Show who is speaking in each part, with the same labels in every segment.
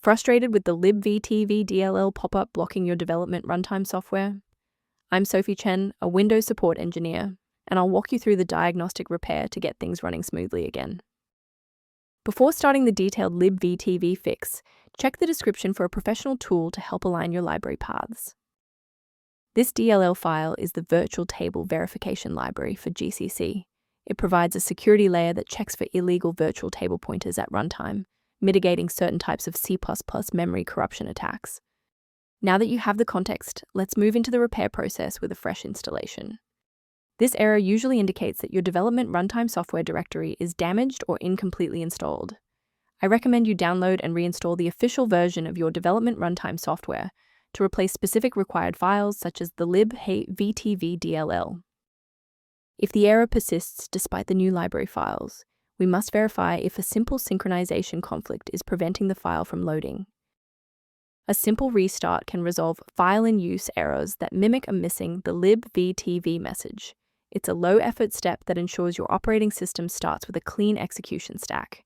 Speaker 1: Frustrated with the Libvtv.dll pop-up blocking your development runtime software? I'm Sophie Chen, a Windows support engineer, and I'll walk you through the diagnostic repair to get things running smoothly again. Before starting the detailed Libvtv fix, check the description for a professional tool to help align your library paths. This DLL file is the Vtable Verification Library for GCC. It provides a security layer that checks for illegal virtual table pointers at runtime, mitigating certain types of C++ memory corruption attacks. Now that you have the context, let's move into the repair process with a fresh installation. This error usually indicates that your development runtime software directory is damaged or incompletely installed. I recommend you download and reinstall the official version of your development runtime software to replace specific required files such as the Libvtv.dll. If the error persists despite the new library files, we must verify if a simple synchronization conflict is preventing the file from loading. A simple restart can resolve file-in-use errors that mimic a missing the libvtv message. It's a low-effort step that ensures your operating system starts with a clean execution stack.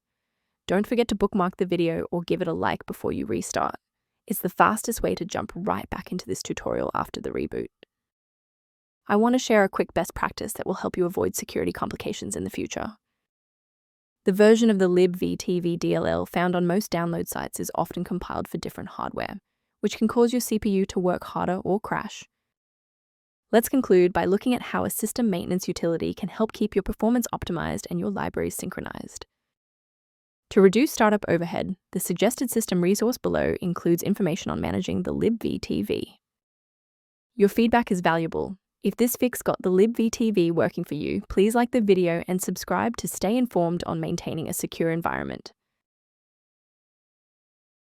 Speaker 1: Don't forget to bookmark the video or give it a like before you restart. It's the fastest way to jump right back into this tutorial after the reboot. I want to share a quick best practice that will help you avoid security complications in the future. The version of the Libvtv.dll found on most download sites is often compiled for different hardware, which can cause your CPU to work harder or crash. Let's conclude by looking at how a system maintenance utility can help keep your performance optimized and your libraries synchronized. To reduce startup overhead, the suggested system resource below includes information on managing the Libvtv. Your feedback is valuable. If this fix got the Libvtv working for you, please like the video and subscribe to stay informed on maintaining a secure environment.